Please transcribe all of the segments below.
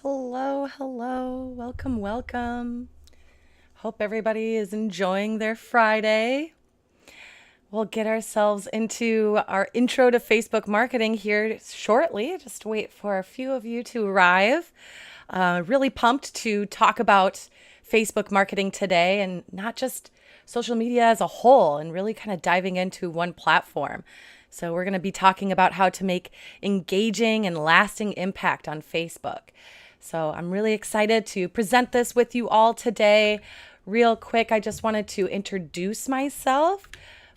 Hello, hello. Welcome, welcome. Hope everybody is enjoying their Friday. We'll get ourselves into our intro to Facebook marketing here shortly. Just wait for a few of you to arrive. Really pumped to talk about Facebook marketing today and not just social media as a whole and really kind of diving into one platform. So, we're going to be talking about how to make engaging and lasting impact on Facebook. So, I'm really excited to present this with you all today. Real quick, I just wanted to introduce myself.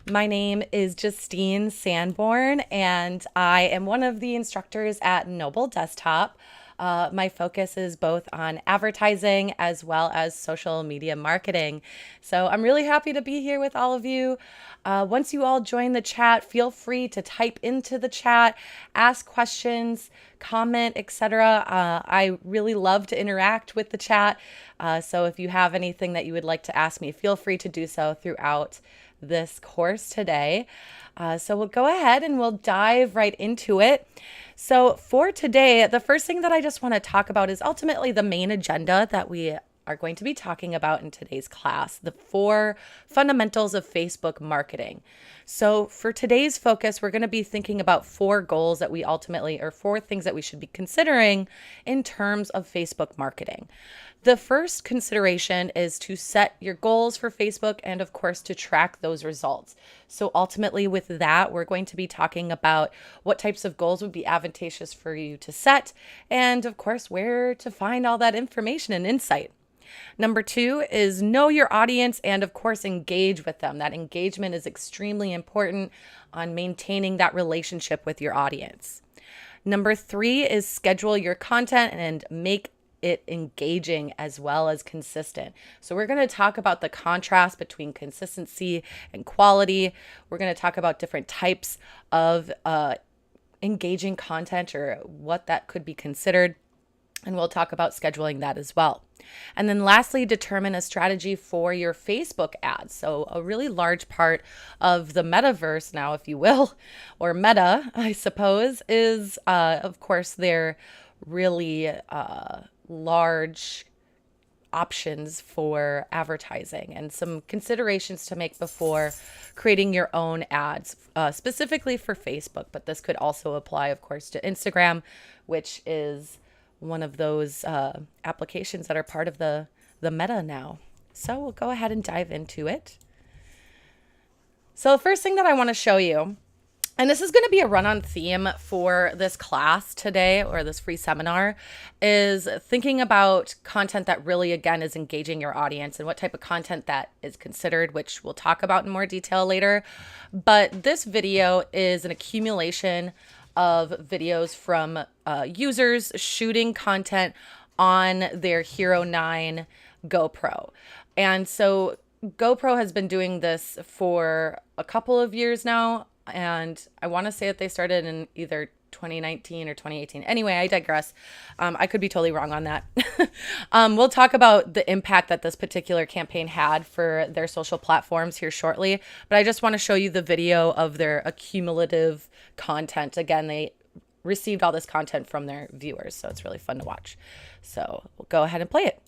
My name is Justine Sanborn, and I am one of the instructors at Noble Desktop. My focus is both on advertising as well as social media marketing. So I'm really happy to be here with all of you. Once you all join the chat, feel free to type into the chat, ask questions, comment, etc. I really love to interact with the chat. So if you have anything that you would like to ask me, feel free to do so throughout this course today. So we'll go ahead and we'll dive right into it. So for today, the first thing that I just want to talk about is ultimately the main agenda that we are going to be talking about in today's class, the 4 fundamentals of Facebook marketing. So for today's focus, we're going to be thinking about 4 goals that we ultimately, or 4 things that we should be considering in terms of Facebook marketing. The first consideration is to set your goals for Facebook and, of course, to track those results. So ultimately with that, we're going to be talking about what types of goals would be advantageous for you to set and, of course, where to find all that information and insight. Number 2 is know your audience and, of course, engage with them. That engagement is extremely important on maintaining that relationship with your audience. Number 3 is schedule your content and make it engaging as well as consistent. So we're going to talk about the contrast between consistency and quality. We're going to talk about different types of engaging content or what that could be considered. And we'll talk about scheduling that as well. And then lastly, determine a strategy for your Facebook ads. So a really large part of the metaverse now, if you will, or meta, I suppose, is, of course, their really large options for advertising and some considerations to make before creating your own ads, specifically for Facebook. But this could also apply, of course, to Instagram, which is one of those applications that are part of the meta now. So we'll go ahead and dive into it. So the first thing that I want to show you, and this is going to be a run-on theme for this class today or this free seminar, is thinking about content that really, again, is engaging your audience and what type of content that is considered, which we'll talk about in more detail later. But this video is an accumulation of videos from users shooting content on their Hero 9 GoPro. And so GoPro has been doing this for a couple of years now. And I want to say that they started in either 2019 or 2018. Anyway, I digress. I could be totally wrong on that. We'll talk about the impact that this particular campaign had for their social platforms here shortly. But I just want to show you the video of their accumulative content. Again, they received all this content from their viewers, so it's really fun to watch. So we'll go ahead and play it.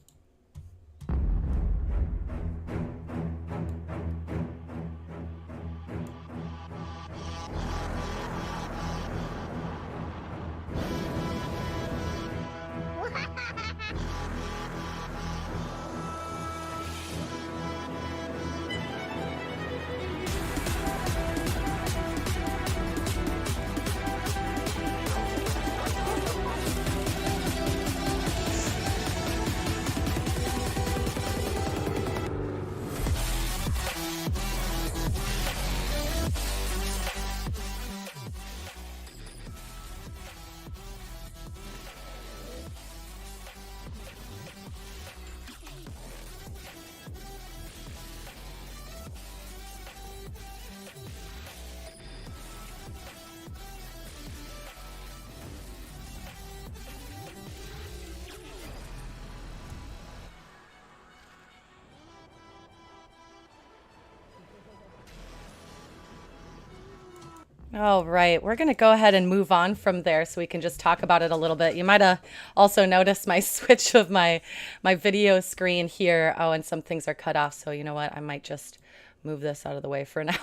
All right, we're going to go ahead and move on from there so we can just talk about it a little bit. You might have also noticed my switch of my video screen here. Oh, and some things are cut off, so you know what? I might just move this out of the way for now.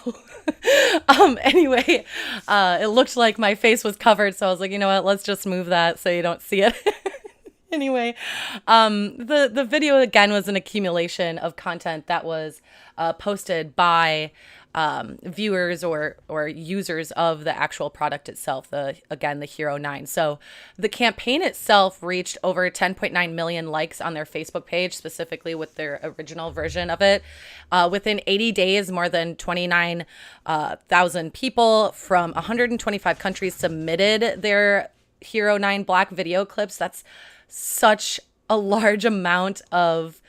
Anyway, it looked like my face was covered, so I was like, you know what? Let's just move that so you don't see it. Anyway, the video again was an accumulation of content that was posted by viewers or users of the actual product itself, the Hero 9. So the campaign itself reached over 10.9 million likes on their Facebook page, specifically with their original version of it. Within 80 days, more than 29,000 people from 125 countries submitted their Hero 9 Black video clips. That's such a large amount of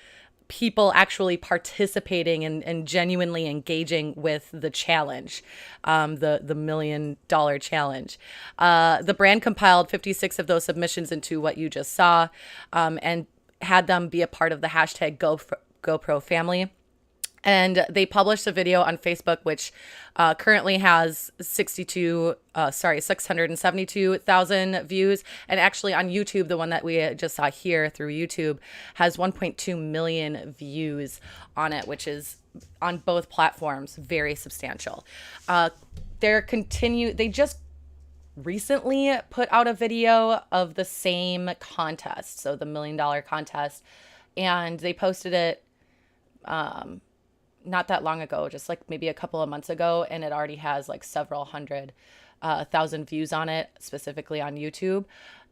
people actually participating and genuinely engaging with the challenge, the $1 million challenge. The brand compiled 56 of those submissions into what you just saw, and had them be a part of the hashtag GoPro family. And they published a video on Facebook, which currently has 672,000 views. And actually on YouTube, the one that we just saw here through YouTube, has 1.2 million views on it, which is on both platforms very substantial. They just recently put out a video of the same contest, so the $1 million contest, and they posted it not that long ago, just like maybe a couple of months ago, and it already has like several hundred thousand views on it, specifically on YouTube.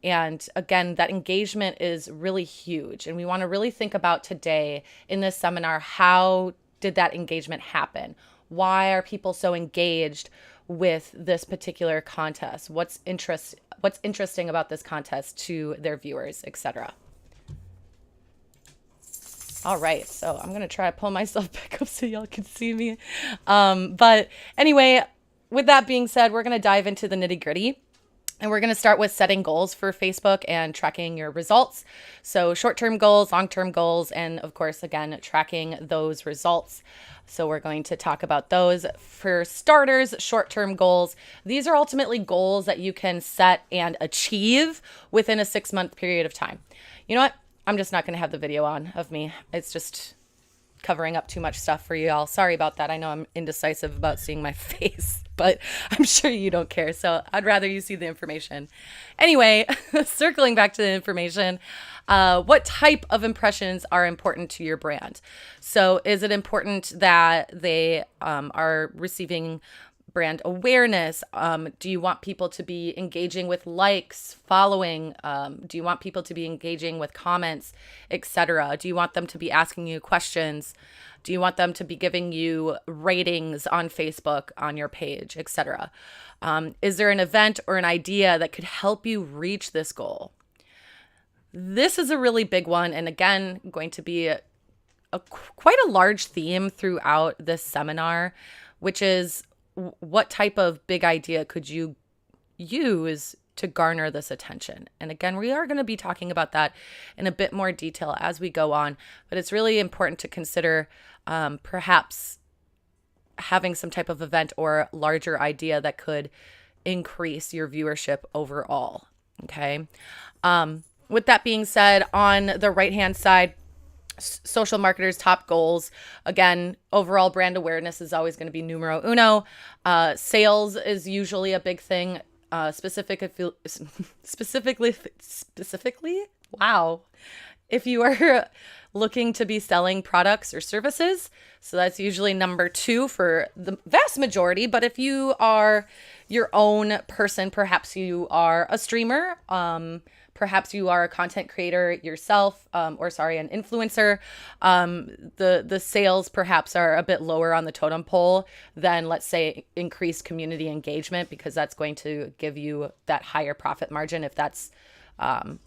And again, that engagement is really huge, and we want to really think about today in this seminar, how did that engagement happen? Why are people so engaged with this particular contest? What's interesting about this contest to their viewers, etc. All right, so I'm going to try to pull myself back up so y'all can see me. But anyway, with that being said, we're going to dive into the nitty gritty. And we're going to start with setting goals for Facebook and tracking your results. So short-term goals, long-term goals, and of course, again, tracking those results. So we're going to talk about those. For starters, short-term goals. These are ultimately goals that you can set and achieve within a 6-month period of time. You know what? I'm just not going to have the video on of me. It's just covering up too much stuff for you all. Sorry about that. I know I'm indecisive about seeing my face, but I'm sure you don't care. So I'd rather you see the information. Anyway, circling back to the information, what type of impressions are important to your brand? So is it important that they are receiving brand awareness? Do you want people to be engaging with likes, following? Do you want people to be engaging with comments, etc.? Do you want them to be asking you questions? Do you want them to be giving you ratings on Facebook, on your page, etc.? Is there an event or an idea that could help you reach this goal? This is a really big one, and again, going to be quite a large theme throughout this seminar, which is what type of big idea could you use to garner this attention? And again, we are going to be talking about that in a bit more detail as we go on, but it's really important to consider perhaps having some type of event or larger idea that could increase your viewership overall. Okay. With that being said, on the right-hand side, social marketers' top goals. Again, overall brand awareness is always going to be numero uno. Sales is usually a big thing. Specifically, wow. If you are looking to be selling products or services, so that's usually number 2 for the vast majority. But if you are your own person, perhaps you are a streamer, perhaps you are a content creator yourself, an influencer. The sales perhaps are a bit lower on the totem pole than, let's say, increased community engagement, because that's going to give you that higher profit margin if that's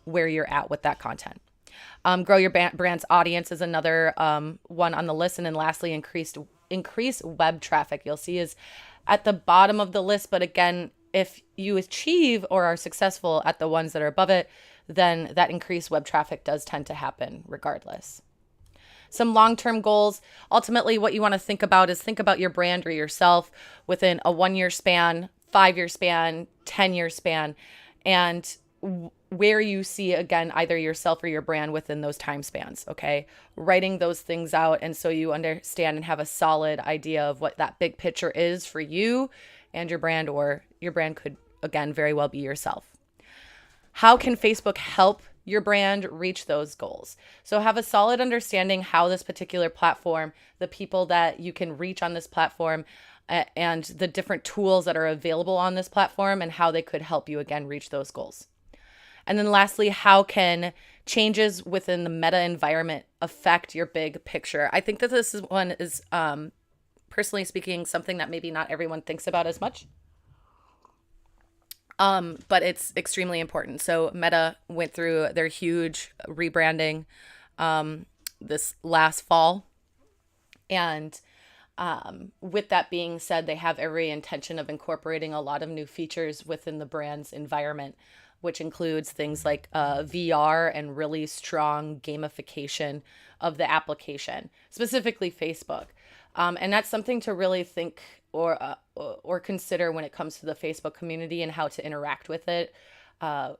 where you're at with that content. Grow your brand's audience is another one on the list. And then lastly, increase web traffic, you'll see is at the bottom of the list. But again, if you achieve or are successful at the ones that are above it, then that increased web traffic does tend to happen regardless. Some long-term goals. Ultimately, what you want to think about is think about your brand or yourself within a 1-year span, 5-year span, 10-year span, and where you see, again, either yourself or your brand within those time spans, okay? Writing those things out, and so you understand and have a solid idea of what that big picture is for you and your brand, or your brand could, again, very well be yourself. How can Facebook help your brand reach those goals? So have a solid understanding how this particular platform, the people that you can reach on this platform, and the different tools that are available on this platform, and how they could help you, again, reach those goals. And then lastly, how can changes within the meta environment affect your big picture? I think that this one is, personally speaking, something that maybe not everyone thinks about as much. But it's extremely important. So Meta went through their huge rebranding this last fall. And with that being said, they have every intention of incorporating a lot of new features within the brand's environment, which includes things like VR and really strong gamification of the application, specifically Facebook. And that's something to really think or consider when it comes to the Facebook community and how to interact with it.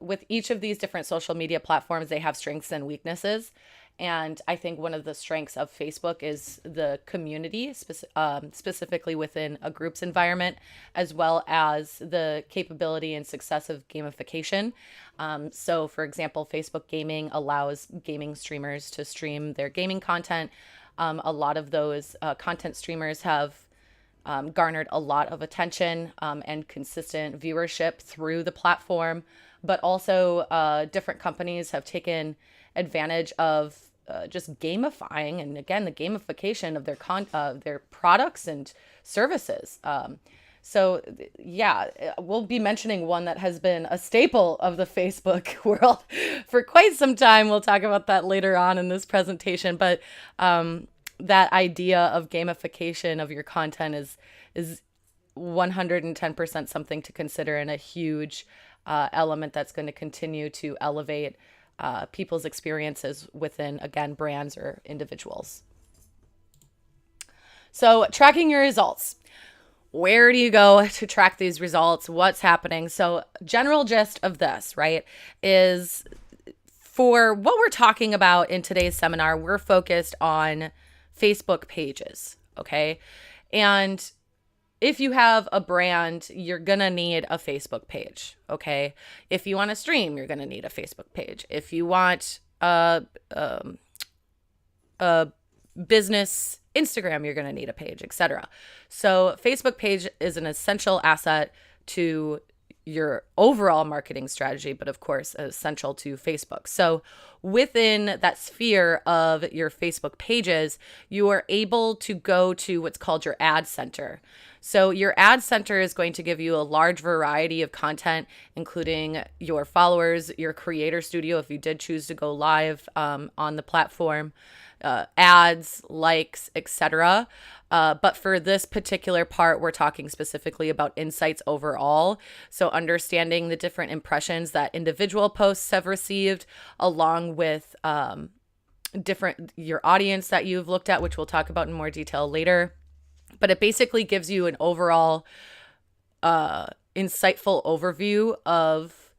With each of these different social media platforms, they have strengths and weaknesses. And I think one of the strengths of Facebook is the community, specifically within a group's environment, as well as the capability and success of gamification. So, for example, Facebook Gaming allows gaming streamers to stream their gaming content. A lot of those content streamers have garnered a lot of attention and consistent viewership through the platform, but also different companies have taken advantage of just gamifying, and again, the gamification of their products and services. So yeah, we'll be mentioning one that has been a staple of the Facebook world for quite some time. We'll talk about that later on in this presentation, but that idea of gamification of your content is 110% something to consider, and a huge element that's going to continue to elevate people's experiences within, again, brands or individuals. So tracking your results. Where do you go to track these results? What's happening? So general gist of this, right, is for what we're talking about in today's seminar, we're focused on Facebook pages, okay? And if you have a brand, you're going to need a Facebook page, okay? If you want to stream, you're going to need a Facebook page. If you want a business Instagram, you're going to need a page, etc. So Facebook page is an essential asset to your overall marketing strategy, but of course, essential to Facebook. So within that sphere of your Facebook pages, you are able to go to what's called your ad center. So your ad center is going to give you a large variety of content, including your followers, your creator studio, if you did choose to go live on the platform, ads, likes, etc. But for this particular part, we're talking specifically about insights overall. So understanding the different impressions that individual posts have received, along with your audience that you've looked at, which we'll talk about in more detail later. But it basically gives you an overall insightful overview of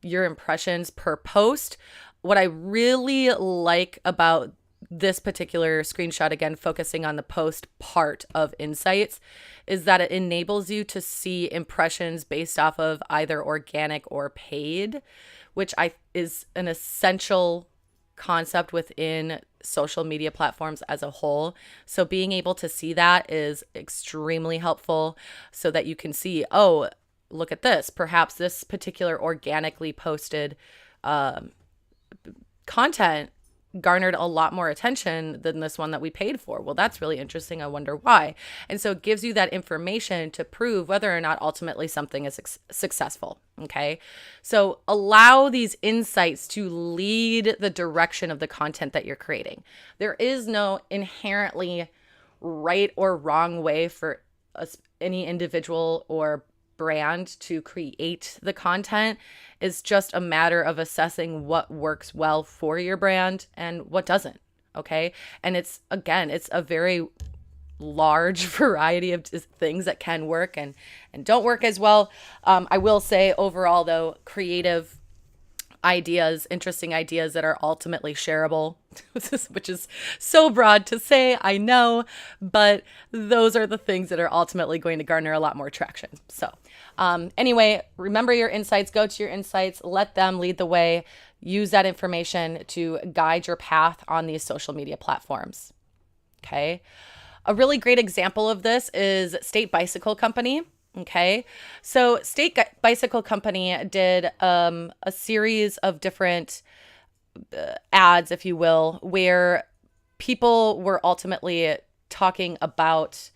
your impressions per post. What I really like about this particular screenshot, again, focusing on the post part of insights, is that it enables you to see impressions based off of either organic or paid, which is an essential concept within social media platforms as a whole. So being able to see that is extremely helpful, so that you can see, oh, look at this. Perhaps this particular organically posted content garnered a lot more attention than this one that we paid for. Well, that's really interesting. I wonder why. And so it gives you that information to prove whether or not ultimately something is successful. Okay. So allow these insights to lead the direction of the content that you're creating. There is no inherently right or wrong way for any individual or brand to create the content. Is just a matter of assessing what works well for your brand and what doesn't. Okay. And it's a very large variety of things that can work and don't work as well. I will say overall, though, creative ideas, interesting ideas that are ultimately shareable, which is so broad to say, I know, but those are the things that are ultimately going to garner a lot more traction. So anyway, remember your insights, go to your insights, let them lead the way, use that information to guide your path on these social media platforms. Okay. A really great example of this is State Bicycle Company. Okay, so State Bicycle Company did a series of different ads, if you will, where people were ultimately talking about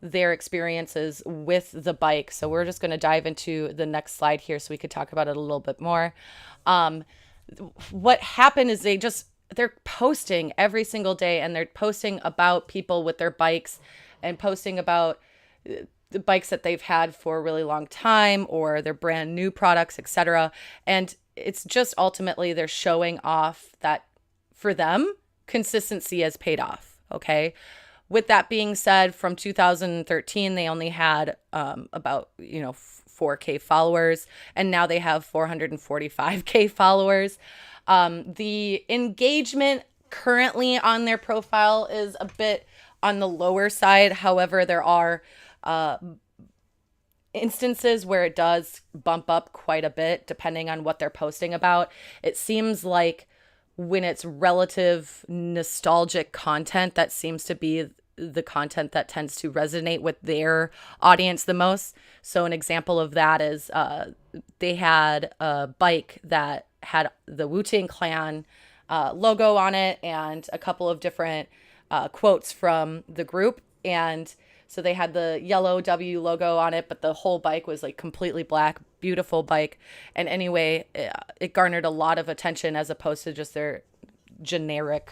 their experiences with the bike. So we're just going to dive into the next slide here so we could talk about it a little bit more. What happened is they're posting every single day, and they're posting about people with their bikes and posting about the bikes that they've had for a really long time or their brand new products, etc. And it's just ultimately they're showing off that for them, consistency has paid off. Okay. With that being said, from 2013, they only had about 4K followers, and now they have 445K followers. The engagement currently on their profile is a bit on the lower side. However, there are instances where it does bump up quite a bit depending on what they're posting about. It seems like when it's relative nostalgic content, that seems to be the content that tends to resonate with their audience the most. So an example of that is they had a bike that had the Wu-Tang Clan logo on it and a couple of different quotes from the group. And so they had the yellow W logo on it, but the whole bike was like completely black, beautiful bike. And anyway, it garnered a lot of attention as opposed to just their generic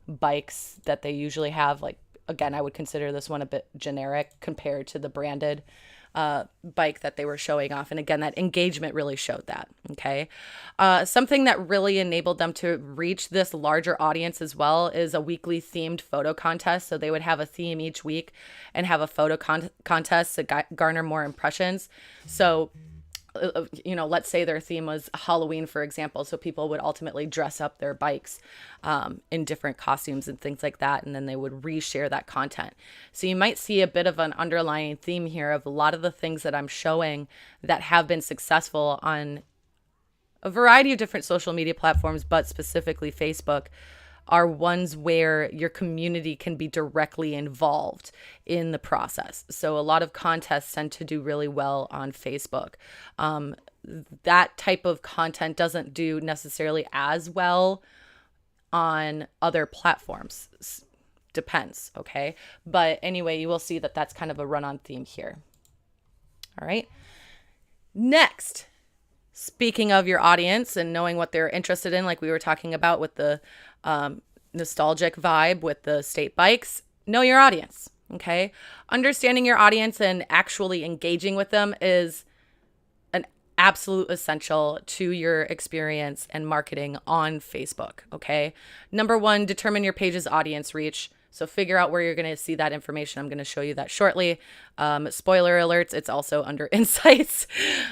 bikes that they usually have. Like, again, I would consider this one a bit generic compared to the branded bike that they were showing off. And again, that engagement really showed that. Okay. Something that really enabled them to reach this larger audience as well is a weekly themed photo contest. So they would have a theme each week and have a photo contest to garner more impressions. So let's say their theme was Halloween, for example. So people would ultimately dress up their bikes in different costumes and things like that. And then they would reshare that content. So you might see a bit of an underlying theme here of a lot of the things that I'm showing that have been successful on a variety of different social media platforms, but specifically Facebook, are ones where your community can be directly involved in the process. So a lot of contests tend to do really well on Facebook. That type of content doesn't do necessarily as well on other platforms. Depends, okay? But anyway, you will see that that's kind of a run-on theme here. All right. Next, speaking of your audience and knowing what they're interested in, like we were talking about with the nostalgic vibe with the state bikes, know your audience, okay? Understanding your audience and actually engaging with them is an absolute essential to your experience and marketing on Facebook, okay? Number one, determine your page's audience reach. So figure out where you're going to see that information. I'm going to show you that shortly. Spoiler alerts, it's also under insights.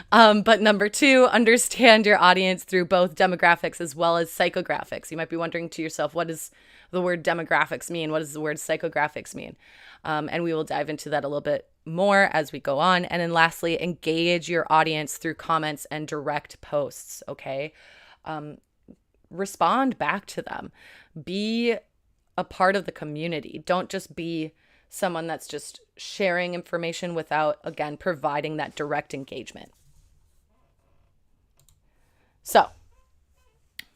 But number two, understand your audience through both demographics as well as psychographics. You might be wondering to yourself, what does the word demographics mean? What does the word psychographics mean? And we will dive into that a little bit more as we go on. And then lastly, engage your audience through comments and direct posts, okay? Respond back to them. Be a part of the community. Don't just be someone that's just sharing information without, again, providing that direct engagement. So,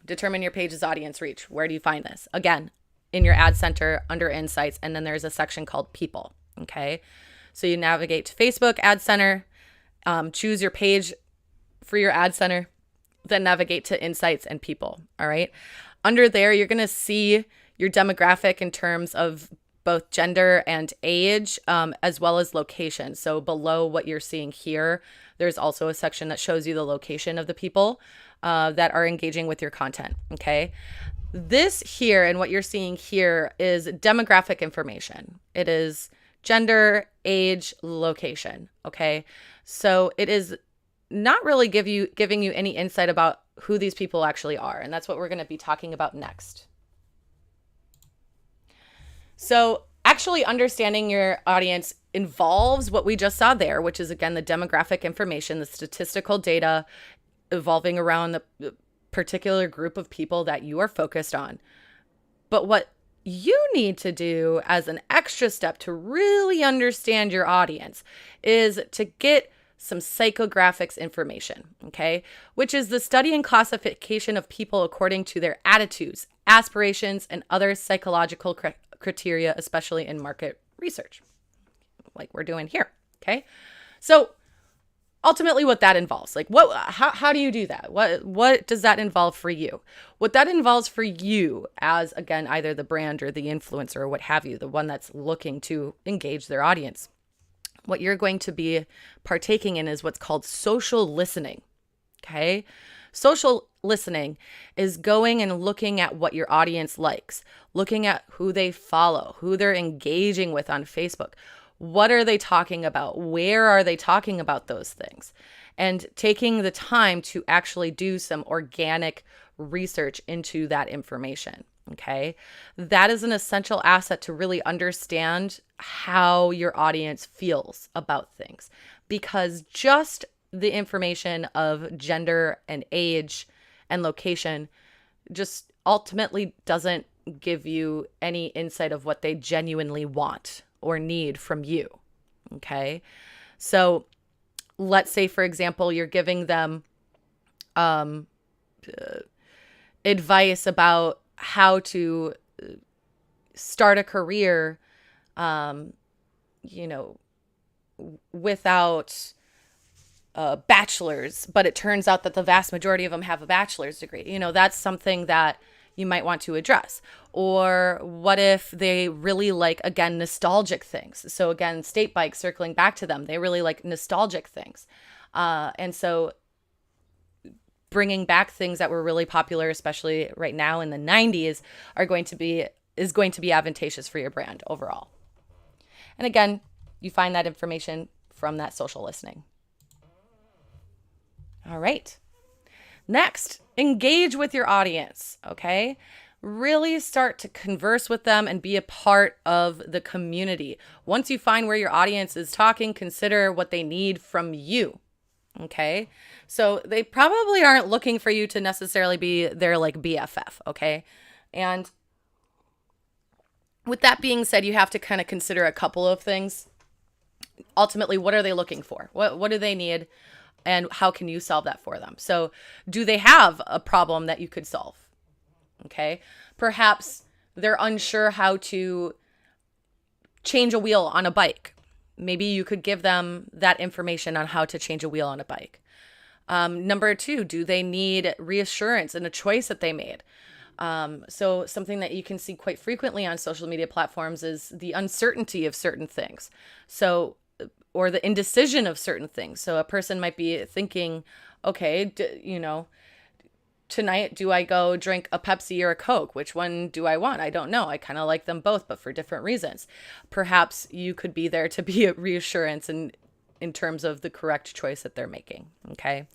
determine your page's audience reach. Where do you find this? Again, in your ad center under insights, and then there's a section called people, okay? So you navigate to Facebook ad center, choose your page for your ad center, then navigate to insights and people, all right? Under there, you're going to see your demographic in terms of both gender and age, as well as location. So below what you're seeing here, there's also a section that shows you the location of the people that are engaging with your content, okay? This here and what you're seeing here is demographic information. It is gender, age, location. Okay. So it is not really giving you any insight about who these people actually are. And that's what we're going to be talking about next. So actually understanding your audience involves what we just saw there, which is, again, the demographic information, the statistical data evolving around the particular group of people that you are focused on. But what you need to do as an extra step to really understand your audience is to get some psychographics information, okay, which is the study and classification of people according to their attitudes, aspirations, and other psychological criteria, especially in market research, like we're doing here, okay? So ultimately what that involves, like how do you do that? What does that involve for you? What that involves for you as, again, either the brand or the influencer or what have you, the one that's looking to engage their audience, what you're going to be partaking in is what's called social listening, okay? Social listening is going and looking at what your audience likes, looking at who they follow, who they're engaging with on Facebook. What are they talking about? Where are they talking about those things? And taking the time to actually do some organic research into that information, okay? That is an essential asset to really understand how your audience feels about things, because just the information of gender and age and location just ultimately doesn't give you any insight of what they genuinely want or need from you, okay? So let's say, for example, you're giving them advice about how to start a career, without a bachelor's, but it turns out that the vast majority of them have a bachelor's degree. That's something that you might want to address. Or what if they really like, again, nostalgic things? So again, state bike, circling back to them, they really like nostalgic things. And so bringing back things that were really popular, especially right now in the 90s, is going to be advantageous for your brand overall. And again, you find that information from that social listening. All right. Next, engage with your audience, okay? Really start to converse with them and be a part of the community. Once you find where your audience is talking, consider what they need from you, okay? So they probably aren't looking for you to necessarily be their like BFF, okay? And with that being said, you have to kind of consider a couple of things. Ultimately, what are they looking for? What do they need? And how can you solve that for them? So do they have a problem that you could solve? Okay. Perhaps they're unsure how to change a wheel on a bike. Maybe you could give them that information on how to change a wheel on a bike. Number two, do they need reassurance in a choice that they made? So something that you can see quite frequently on social media platforms is the uncertainty of certain things. So, or the indecision of certain things. So a person might be thinking, okay, tonight, do I go drink a Pepsi or a Coke? Which one do I want? I don't know. I kind of like them both, but for different reasons. Perhaps you could be there to be a reassurance in terms of the correct choice that they're making. Okay.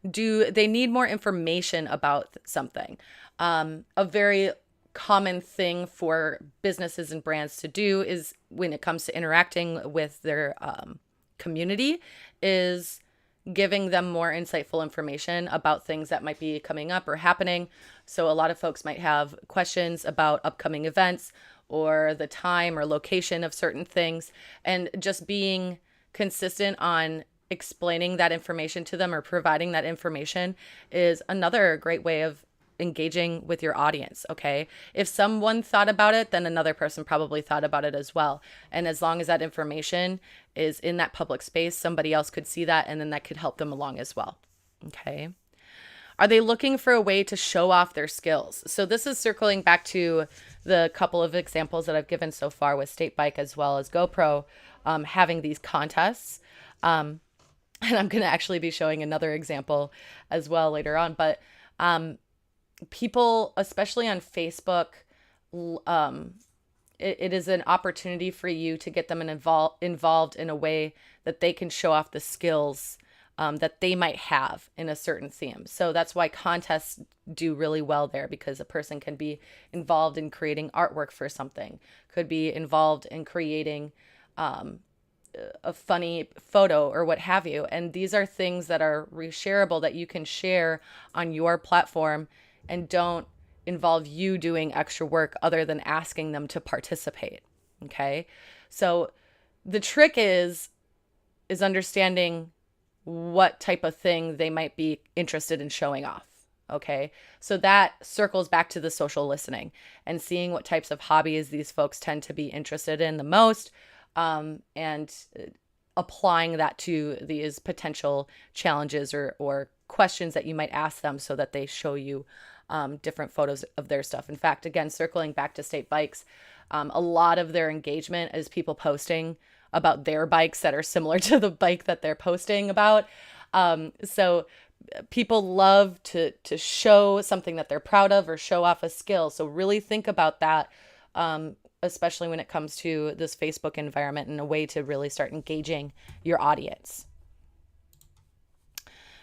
Do they need more information about something? A very common thing for businesses and brands to do is, when it comes to interacting with their community, is giving them more insightful information about things that might be coming up or happening. So a lot of folks might have questions about upcoming events or the time or location of certain things, and just being consistent on explaining that information to them or providing that information is another great way of engaging with your audience, okay? If someone thought about it, then another person probably thought about it as well. And as long as that information is in that public space, somebody else could see that, and then that could help them along as well, okay? Are they looking for a way to show off their skills? So this is circling back to the couple of examples that I've given so far with State Bike as well as GoPro, having these contests. And I'm going to actually be showing another example as well later on. But people, especially on Facebook, it is an opportunity for you to get them involved in a way that they can show off the skills that they might have in a certain theme. So that's why contests do really well there, because a person can be involved in creating artwork for something, could be involved in creating a funny photo or what have you. And these are things that are reshareable that you can share on your platform and don't involve you doing extra work other than asking them to participate. Okay. So the trick is understanding what type of thing they might be interested in showing off. Okay. So that circles back to the social listening and seeing what types of hobbies these folks tend to be interested in the most, and applying that to these potential challenges or questions that you might ask them so that they show you different photos of their stuff. In fact, again, circling back to state bikes, a lot of their engagement is people posting about their bikes that are similar to the bike that they're posting about. So people love to show something that they're proud of or show off a skill. So really think about that, especially when it comes to this Facebook environment, and a way to really start engaging your audience.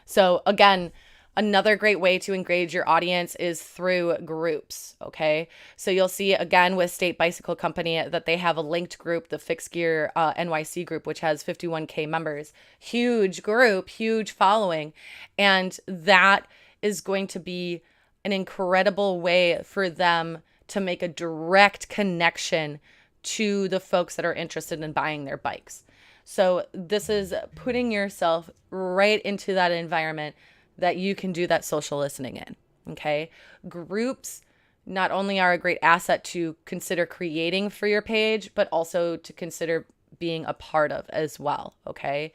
So again, another great way to engage your audience is through groups, okay? So you'll see, again, with State Bicycle Company, that they have a linked group, the Fixed Gear NYC group, which has 51K members. Huge group, huge following. And that is going to be an incredible way for them to make a direct connection to the folks that are interested in buying their bikes. So this is putting yourself right into that environment that you can do that social listening in, okay? Groups not only are a great asset to consider creating for your page, but also to consider being a part of as well, okay?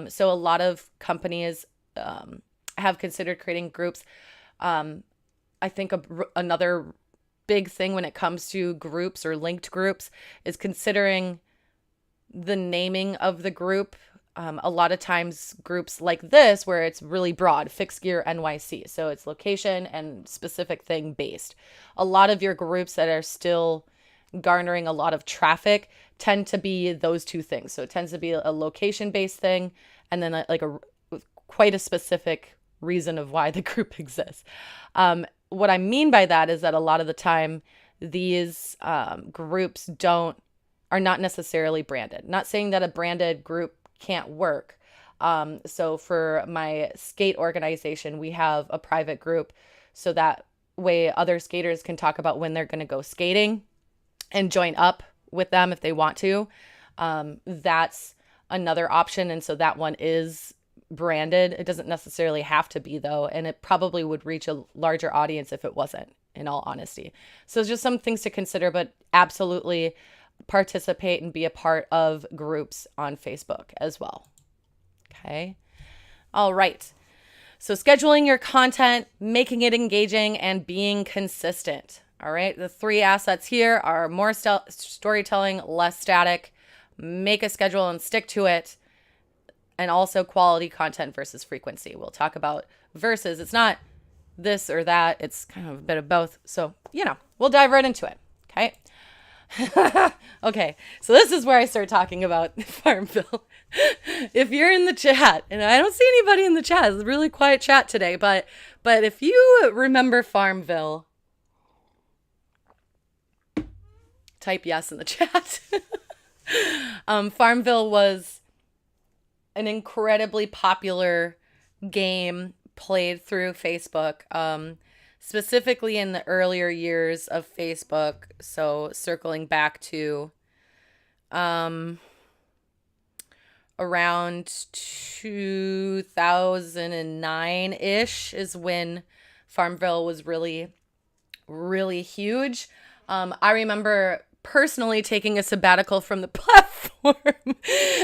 So a lot of companies have considered creating groups. I think another big thing when it comes to groups or linked groups is considering the naming of the group. A lot of times groups like this, where it's really broad, Fixed Gear NYC, so it's location and specific thing based. A lot of your groups that are still garnering a lot of traffic tend to be those two things. So it tends to be a location based thing, and then quite a specific reason of why the group exists. What I mean by that is that a lot of the time these groups are not necessarily branded. Not saying that a branded group can't work. So for my skate organization, we have a private group, so that way other skaters can talk about when they're going to go skating and join up with them if they want to. That's another option. And so that one is branded. It doesn't necessarily have to be, though, and it probably would reach a larger audience if it wasn't, in all honesty. So just some things to consider, but absolutely participate and be a part of groups on Facebook as well. Okay. All right. So scheduling your content, making it engaging, and being consistent. All right. The three assets here are more storytelling, less static, make a schedule and stick to it, and also quality content versus frequency. We'll talk about versus. It's not this or that. It's kind of a bit of both. So, we'll dive right into it. Okay. Okay, so this is where I start talking about Farmville. If you're in the chat, and I don't see anybody in the chat, it's a really quiet chat today, but if you remember Farmville, type yes in the chat. Farmville was an incredibly popular game played through Facebook. Specifically in the earlier years of Facebook, so circling back to around 2009-ish is when Farmville was really, really huge. I remember personally taking a sabbatical from the platform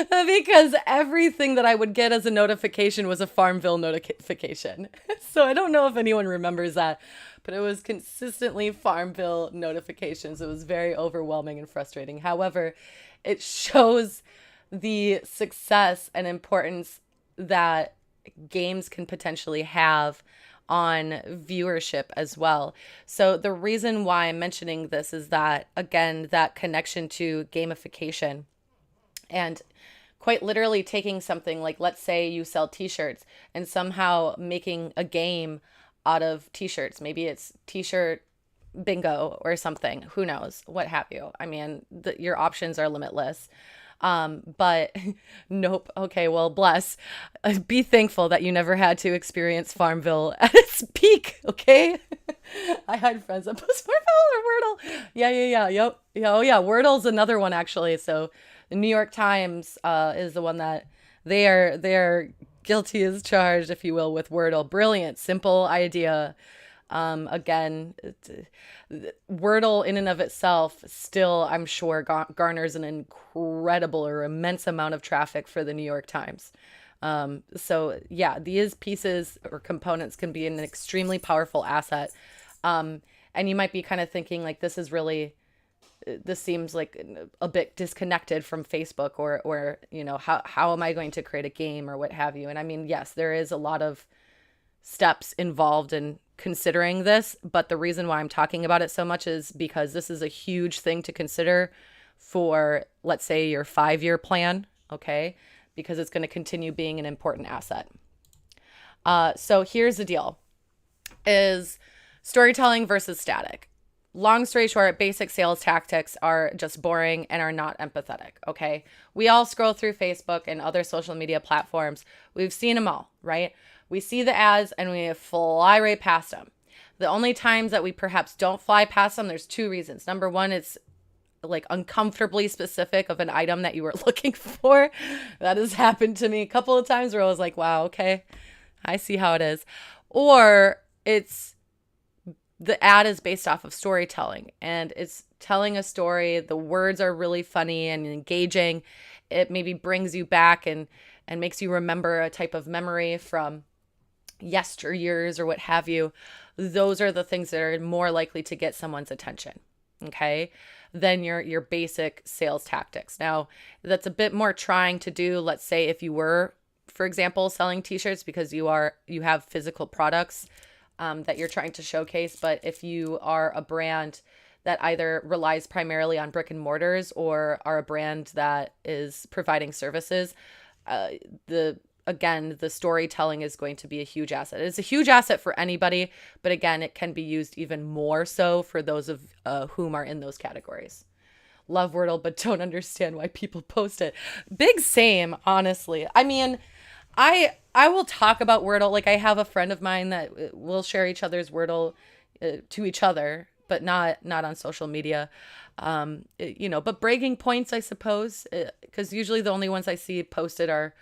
because everything that I would get as a notification was a Farmville notification. So I don't know if anyone remembers that, but it was consistently Farmville notifications. It was very overwhelming and frustrating. However, it shows the success and importance that games can potentially have on viewership as well. So the reason why I'm mentioning this is that, again, that connection to gamification and quite literally taking something like, let's say you sell t-shirts and somehow making a game out of t-shirts. Maybe it's t-shirt bingo or something. Who knows? What have you? I mean, your options are limitless. But nope. Okay, well, bless. Be thankful that you never had to experience Farmville at its peak, okay? I had friends that post Farmville or Wordle. Yeah. Yep. Yeah, oh yeah, Wordle's another one actually. So the New York Times is the one that they are guilty as charged, if you will, with Wordle. Brilliant, simple idea. Again, Wordle in and of itself still, I'm sure, garners an incredible or immense amount of traffic for the New York Times. So yeah, these pieces or components can be an extremely powerful asset. And you might be kind of thinking like, this seems like a bit disconnected from Facebook or, you know, how am I going to create a game or what have you? And I mean, yes, there is a lot of steps involved in considering this, but the reason why I'm talking about it so much is because this is a huge thing to consider for, let's say, your 5-year plan, okay? Because it's going to continue being an important asset. So here's the deal, is storytelling versus static. Long story short, basic sales tactics are just boring and are not empathetic, okay? We all scroll through Facebook and other social media platforms. We've seen them all, right? We see the ads and we fly right past them. The only times that we perhaps don't fly past them, there's 2 reasons. Number one, it's like uncomfortably specific of an item that you were looking for. That has happened to me a couple of times where I was like, wow, okay, I see how it is. Or it's the ad is based off of storytelling and it's telling a story. The words are really funny and engaging. It maybe brings you back and makes you remember a type of memory from yesteryears or what have you. Those are the things that are more likely to get someone's attention, okay, than your basic sales tactics. Now, that's a bit more trying to do, let's say if you were, for example, selling t-shirts because you have physical products that you're trying to showcase. But if you are a brand that either relies primarily on brick and mortars or are a brand that is providing services, the storytelling is going to be a huge asset. It's a huge asset for anybody, but again, it can be used even more so for those of whom are in those categories. Love Wordle, but don't understand why people post it. Big same, honestly. I mean, I will talk about Wordle. Like I have a friend of mine that will share each other's Wordle to each other, but not on social media. But bragging points, I suppose, because usually the only ones I see posted are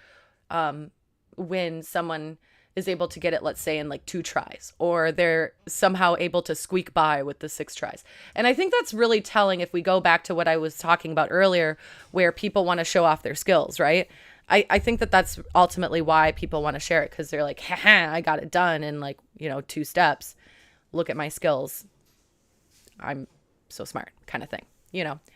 when someone is able to get it, let's say, in like 2 tries, or they're somehow able to squeak by with the 6 tries. And I think that's really telling if we go back to what I was talking about earlier, where people want to show off their skills, right? I think that that's ultimately why people want to share it, because they're like, haha, I got it done in 2 steps. Look at my skills. I'm so smart, kind of thing,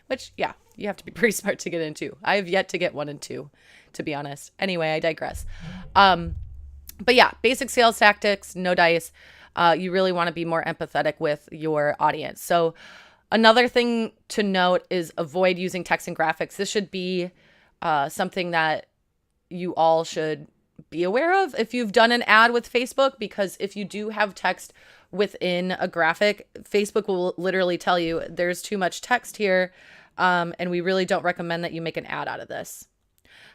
which, yeah, you have to be pretty smart to get into. I have yet to get 1 and 2, to be honest. Anyway, I digress. But yeah, basic sales tactics, no dice. You really want to be more empathetic with your audience. So another thing to note is avoid using text and graphics. This should be something that you all should be aware of if you've done an ad with Facebook, because if you do have text within a graphic, Facebook will literally tell you there's too much text here, and we really don't recommend that you make an ad out of this.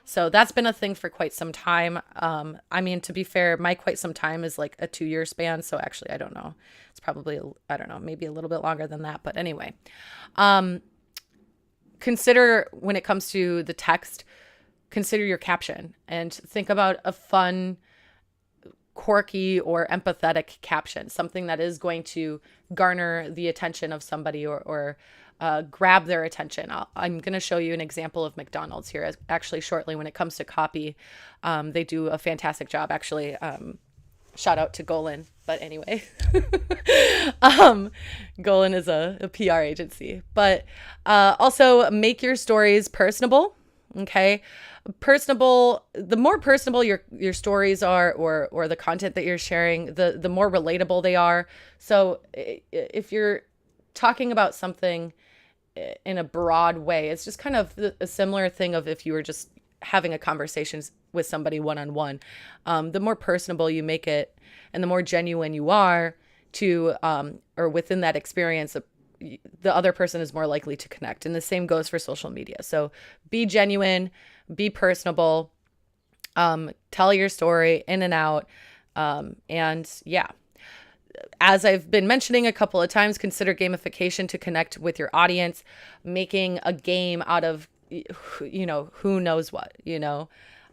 So that's been a thing for quite some time. I mean, to be fair, my quite some time is like a 2-year span. So actually, I don't know. It's probably, I don't know, maybe a little bit longer than that. But anyway, consider when it comes to the text, consider your caption and think about a fun, quirky or empathetic caption, something that is going to garner the attention of somebody or grab their attention. I'm going to show you an example of McDonald's here actually shortly. When it comes to copy, they do a fantastic job, actually. Shout out to Golan. But anyway, Golan is a PR agency. But also make your stories personable, okay? personable, the more personable your stories are, or the content that you're sharing, the more relatable they are. So if you're talking about something in a broad way, it's just kind of a similar thing of if you were just having a conversation with somebody one-on-one. The more personable you make it and the more genuine you are to or within that experience, the other person is more likely to connect. And the same goes for social media. So be genuine, be personable, tell your story in and out. And yeah, as I've been mentioning a couple of times, consider gamification to connect with your audience, making a game out of, who knows what, even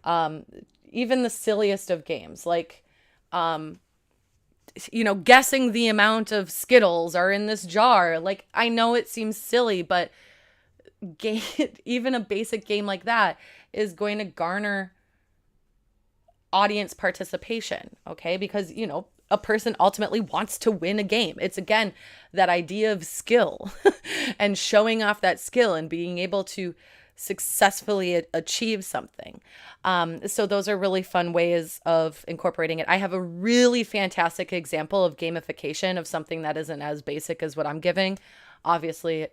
the silliest of games, like, guessing the amount of Skittles are in this jar. Like, I know it seems silly, but even a basic game like that is going to garner audience participation, okay? Because, a person ultimately wants to win a game. It's, again, that idea of skill and showing off that skill and being able to successfully achieve something. So those are really fun ways of incorporating it. I have a really fantastic example of gamification of something that isn't as basic as what I'm giving. Obviously,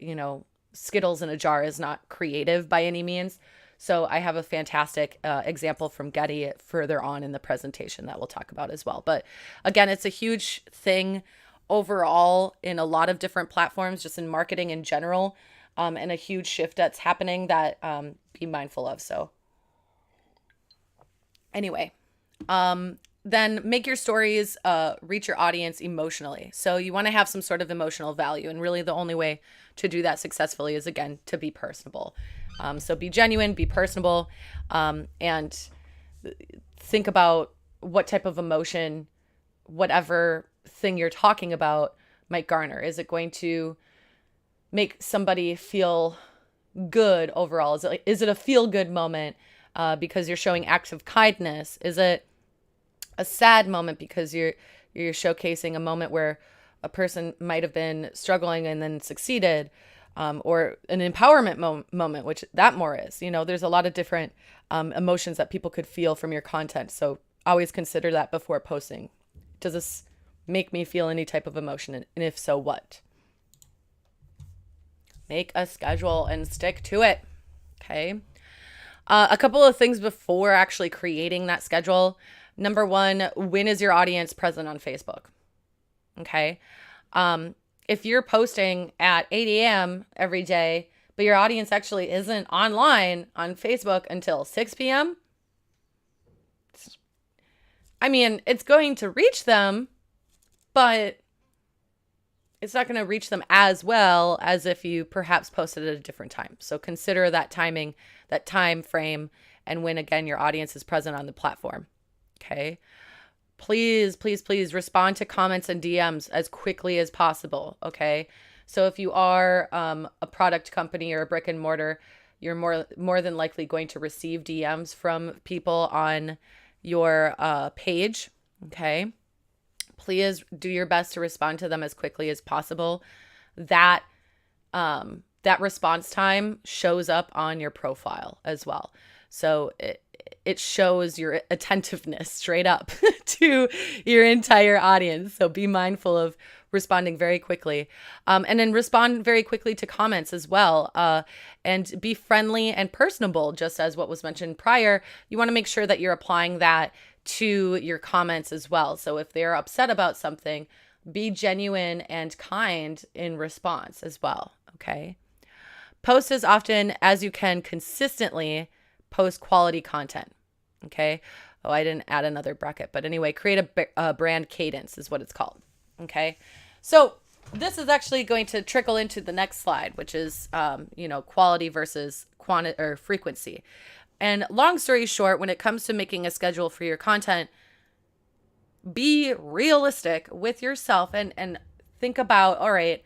Skittles in a jar is not creative by any means. So I have a fantastic example from Getty further on in the presentation that we'll talk about as well. But again, it's a huge thing overall in a lot of different platforms, just in marketing in general, and a huge shift that's happening that be mindful of. So anyway, then make your stories reach your audience emotionally. So you want to have some sort of emotional value. And really the only way to do that successfully is, again, to be personable. So be genuine, be personable, and think about what type of emotion, whatever thing you're talking about might garner. Is it going to make somebody feel good overall? Is it a feel good moment because you're showing acts of kindness? Is it a sad moment because you're showcasing a moment where a person might have been struggling and then succeeded? Or an empowerment moment, which that more is, there's a lot of different emotions that people could feel from your content. So always consider that before posting. Does this make me feel any type of emotion? And if so, what? Make a schedule and stick to it. Okay. A couple of things before actually creating that schedule. Number one, when is your audience present on Facebook? Okay. If you're posting at 8 a.m. every day, but your audience actually isn't online on Facebook until 6 p.m., it's going to reach them, but it's not going to reach them as well as if you perhaps posted at a different time. So consider that timing, that time frame, and when, again, your audience is present on the platform. Okay. Please, please, please respond to comments and DMs as quickly as possible, okay? So if you are a product company or a brick and mortar, you're more than likely going to receive DMs from people on your page, okay? Please do your best to respond to them as quickly as possible. That response time shows up on your profile as well. So it shows your attentiveness straight up to your entire audience. So be mindful of responding very quickly. And then respond very quickly to comments as well. And be friendly and personable, just as what was mentioned prior. You want to make sure that you're applying that to your comments as well. So if they're upset about something, be genuine and kind in response as well. Okay. Post as often as you can consistently. Post quality content. Okay. Oh, I didn't add another bracket, but anyway, create a brand cadence is what it's called. Okay. So this is actually going to trickle into the next slide, which is, quality versus quantity or frequency. And long story short, when it comes to making a schedule for your content, be realistic with yourself and think about, all right,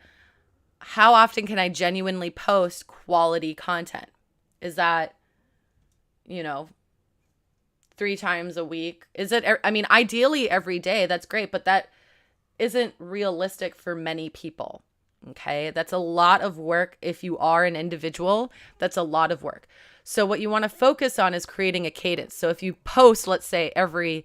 how often can I genuinely post quality content? Is that, 3 times a week? Is it, ideally every day, that's great, but that isn't realistic for many people. Okay, that's a lot of work. If you are an individual, that's a lot of work. So what you want to focus on is creating a cadence. So if you post, let's say every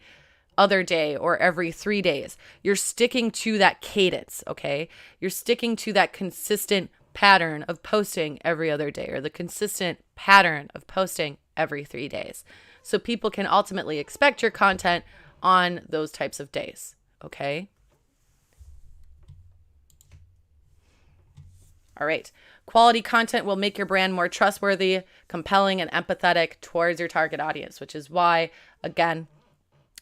other day or every 3 days, you're sticking to that cadence. Okay, you're sticking to that consistent pattern of posting every other day, or the consistent pattern of posting every 3 days. So people can ultimately expect your content on those types of days. Okay. All right. Quality content will make your brand more trustworthy, compelling, and empathetic towards your target audience, which is why, again,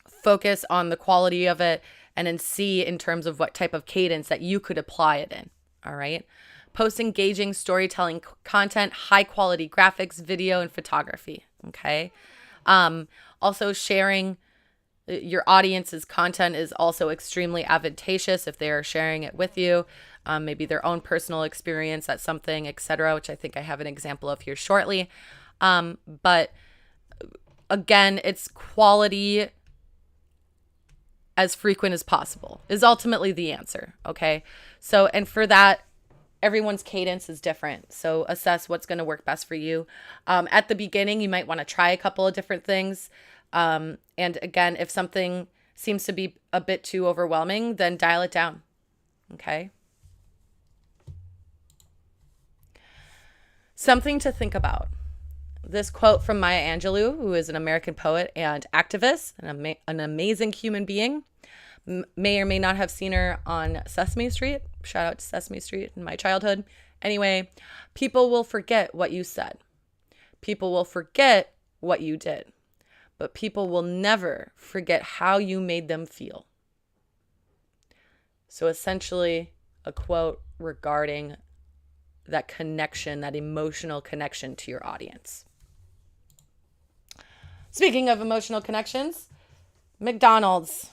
focus on the quality of it and then see in terms of what type of cadence that you could apply it in. All right. Post engaging storytelling content, high quality graphics, video, and photography. Okay. Also sharing your audience's content is also extremely advantageous if they are sharing it with you. Maybe their own personal experience at something, etc., which I think I have an example of here shortly. But again, it's quality as frequent as possible is ultimately the answer. Okay. So, and for that, everyone's cadence is different. So assess what's going to work best for you. At the beginning, you might want to try a couple of different things. And again, if something seems to be a bit too overwhelming, then dial it down. Okay. Something to think about. This quote from Maya Angelou, who is an American poet and activist, and an amazing human being. May or may not have seen her on Sesame Street. Shout out to Sesame Street in my childhood. Anyway, people will forget what you said. People will forget what you did. But people will never forget how you made them feel. So essentially, a quote regarding that connection, that emotional connection to your audience. Speaking of emotional connections, McDonald's,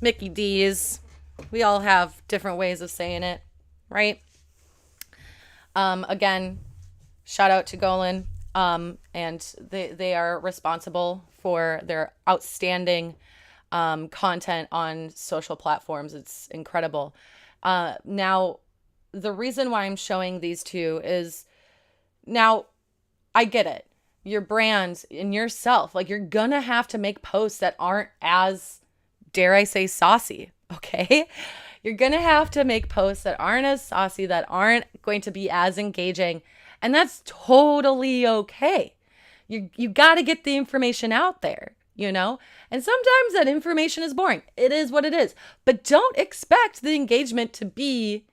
Mickey D's, we all have different ways of saying it, right? Again, shout out to Golan, and they are responsible for their outstanding content on social platforms. It's incredible. Now, the reason why I'm showing these two is, now, I get it. Your brand and yourself, like, you're gonna have to make posts that aren't as, dare I say, saucy, okay? You're gonna have to make posts that aren't as saucy, that aren't going to be as engaging, and that's totally okay. You gotta get the information out there, you know? And sometimes that information is boring. It is what it is. But don't expect the engagement to be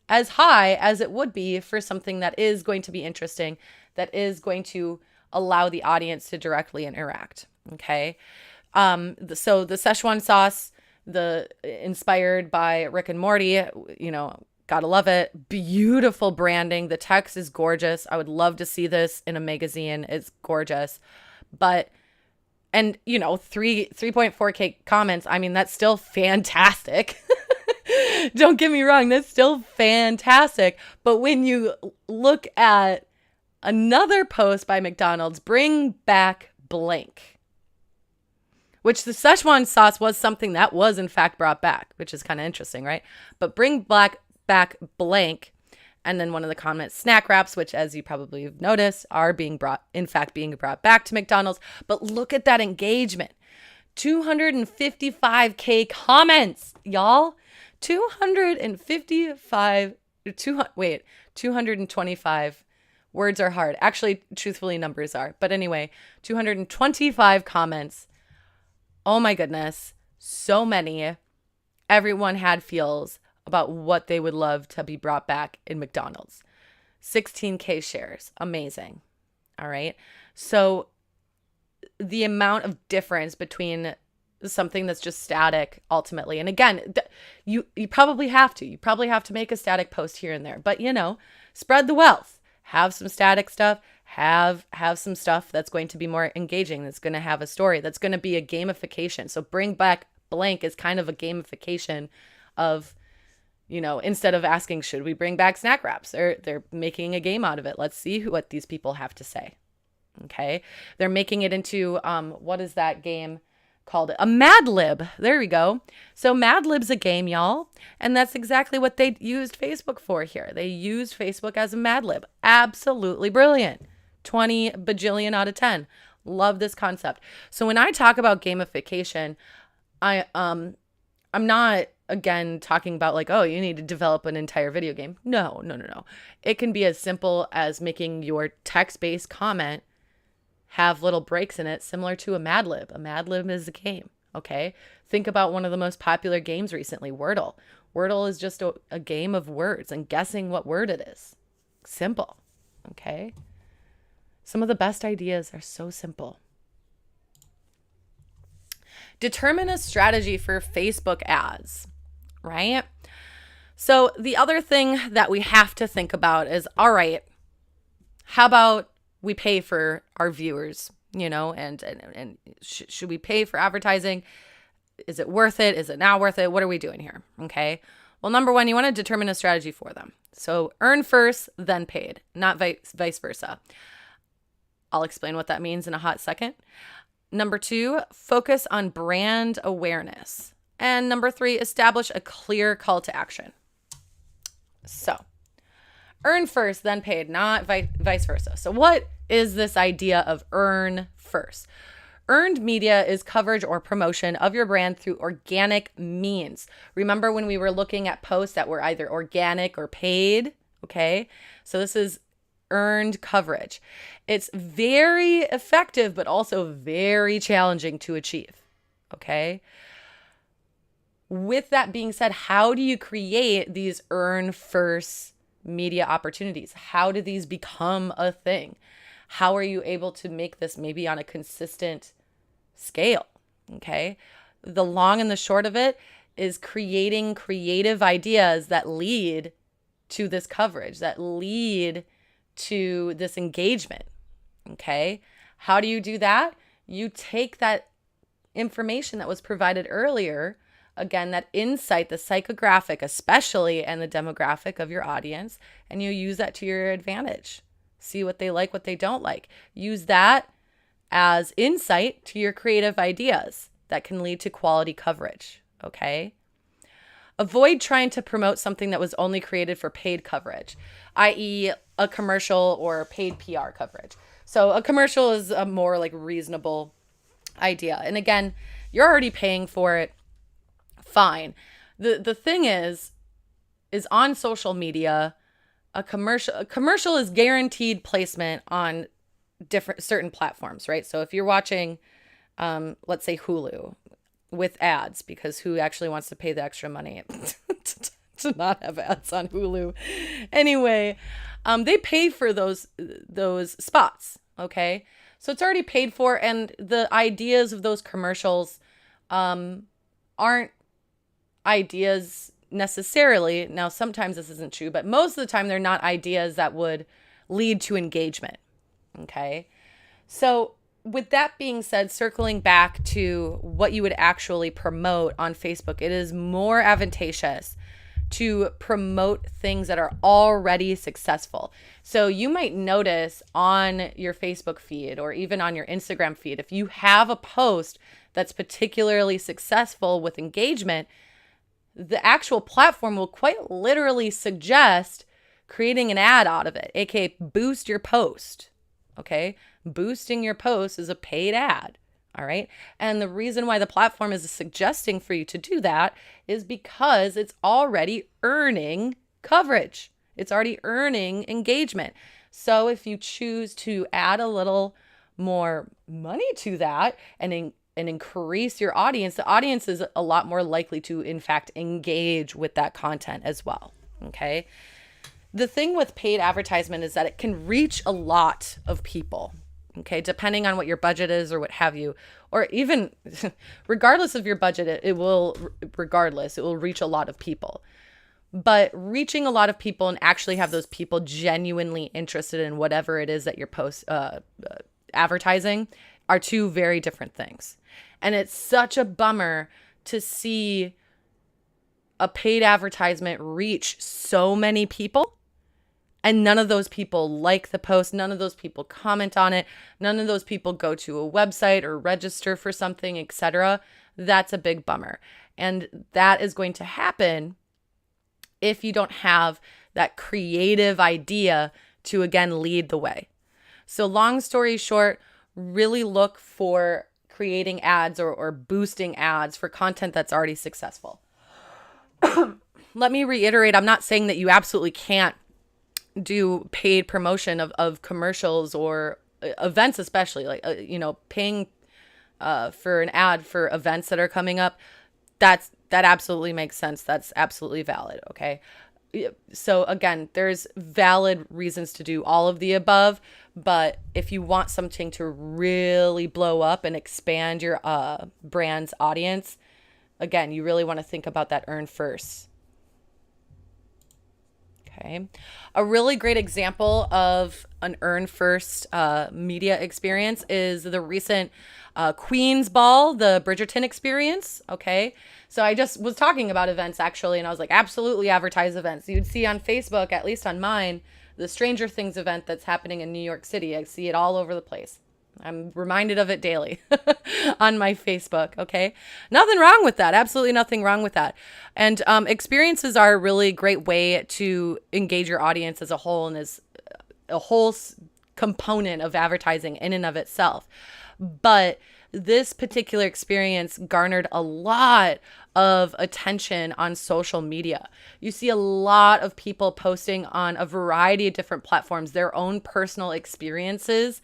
as high as it would be for something that is going to be interesting, that is going to allow the audience to directly interact. Okay. So the Szechuan sauce, inspired by Rick and Morty, you know, gotta love it. Beautiful branding. The text is gorgeous. I would love to see this in a magazine. It's gorgeous. But, and you know, 3.4K comments. I mean, that's still fantastic. Don't get me wrong. That's still fantastic. But when you look at another post by McDonald's, bring back blank, which the Szechuan sauce was something that was in fact brought back, which is kind of interesting, right? But bring back blank. And then one of the comments, snack wraps, which, as you probably have noticed, are being brought back to McDonald's. But look at that engagement. 255K comments, y'all. 225. Words are hard. Actually, truthfully, numbers are. But anyway, 225 comments. Oh my goodness. So many. Everyone had feels about what they would love to be brought back in McDonald's. 16K shares. Amazing. All right. So the amount of difference between something that's just static ultimately. And again, you probably have to. You probably have to make a static post here and there. But, you know, spread the wealth. Have some static stuff. Have some stuff that's going to be more engaging. That's going to have a story. That's going to be a gamification. So bring back blank is kind of a gamification of, you know, instead of asking, should we bring back snack wraps? They're making a game out of it. Let's see what these people have to say. Okay. They're making it into, what is that game called it? A Mad Lib. There we go. So Mad Lib's a game, y'all. And that's exactly what they used Facebook for here. They used Facebook as a Mad Lib. Absolutely brilliant. 20 bajillion out of 10. Love this concept. So when I talk about gamification, I'm not, again, talking about like, oh, you need to develop an entire video game. No. It can be as simple as making your text-based comment have little breaks in it, similar to a Mad Lib. A Mad Lib is a game, okay? Think about one of the most popular games recently, Wordle. Wordle is just a game of words and guessing what word it is. Simple, okay? Some of the best ideas are so simple. Determine a strategy for Facebook ads, right? So the other thing that we have to think about is, all right, how about we pay for our viewers, and should we pay for advertising? Is it worth it? Is it not worth it? What are we doing here? Okay. Well, number one, you want to determine a strategy for them. So earn first, then paid, not vice versa. I'll explain what that means in a hot second. Number two, focus on brand awareness. And number three, establish a clear call to action. So earn first, then paid, not vice versa. So what is this idea of earn first? Earned media is coverage or promotion of your brand through organic means. Remember when we were looking at posts that were either organic or paid? Okay, so this is earned coverage. It's very effective, but also very challenging to achieve. Okay. With that being said, how do you create these earn first media opportunities? How do these become a thing? How are you able to make this maybe on a consistent scale? Okay. The long and the short of it is creating creative ideas that lead to this coverage, that lead to this engagement. Okay. How do you do that? You take that information that was provided earlier, again, that insight, the psychographic, especially, and the demographic of your audience, and you use that to your advantage. See what they like, what they don't like. Use that as insight to your creative ideas that can lead to quality coverage, okay? Avoid trying to promote something that was only created for paid coverage, i.e. a commercial or paid PR coverage. So a commercial is a more like reasonable idea. And again, you're already paying for it. Fine. The thing is on social media, a commercial is guaranteed placement on certain platforms, right? So if you're watching, let's say Hulu with ads, because who actually wants to pay the extra money to not have ads on Hulu? Anyway, they pay for those spots, okay? So it's already paid for, and the ideas of those commercials aren't ideas necessarily. Now, sometimes this isn't true, but most of the time they're not ideas that would lead to engagement. Okay. So with that being said, circling back to what you would actually promote on Facebook, it is more advantageous to promote things that are already successful. So you might notice on your Facebook feed or even on your Instagram feed, if you have a post that's particularly successful with engagement, the actual platform will quite literally suggest creating an ad out of it, aka boost your post. Okay. Boosting your post is a paid ad. All right. And the reason why the platform is suggesting for you to do that is because it's already earning coverage. It's already earning engagement. So if you choose to add a little more money to that and increase your audience, the audience is a lot more likely to, in fact, engage with that content as well. Okay. The thing with paid advertisement is that it can reach a lot of people, okay, depending on what your budget is or what have you, or even regardless of your budget, it will reach a lot of people. But reaching a lot of people and actually have those people genuinely interested in whatever it is that you're advertising are two very different things. And it's such a bummer to see a paid advertisement reach so many people and none of those people like the post, none of those people comment on it, none of those people go to a website or register for something, etc., that's a big bummer. And that is going to happen if you don't have that creative idea to, again, lead the way. So long story short, really look for creating ads or boosting ads for content that's already successful. Let me reiterate, I'm not saying that you absolutely can't do paid promotion of commercials or events, especially like, paying for an ad for events that are coming up. That absolutely makes sense. That's absolutely valid. Okay. So again, there's valid reasons to do all of the above, but if you want something to really blow up and expand your brand's audience, again, you really want to think about that earn first. Okay. A really great example of an earn first media experience is the recent Queen's Ball, the Bridgerton experience. Okay. So I just was talking about events actually, and I was like, absolutely advertise events. You'd see on Facebook, at least on mine, the Stranger Things event that's happening in New York City. I see it all over the place. I'm reminded of it daily on my Facebook. Okay. Nothing wrong with that. Absolutely nothing wrong with that. And experiences are a really great way to engage your audience as a whole and as a whole component of advertising in and of itself. But this particular experience garnered a lot of attention on social media. You see a lot of people posting on a variety of different platforms their own personal experiences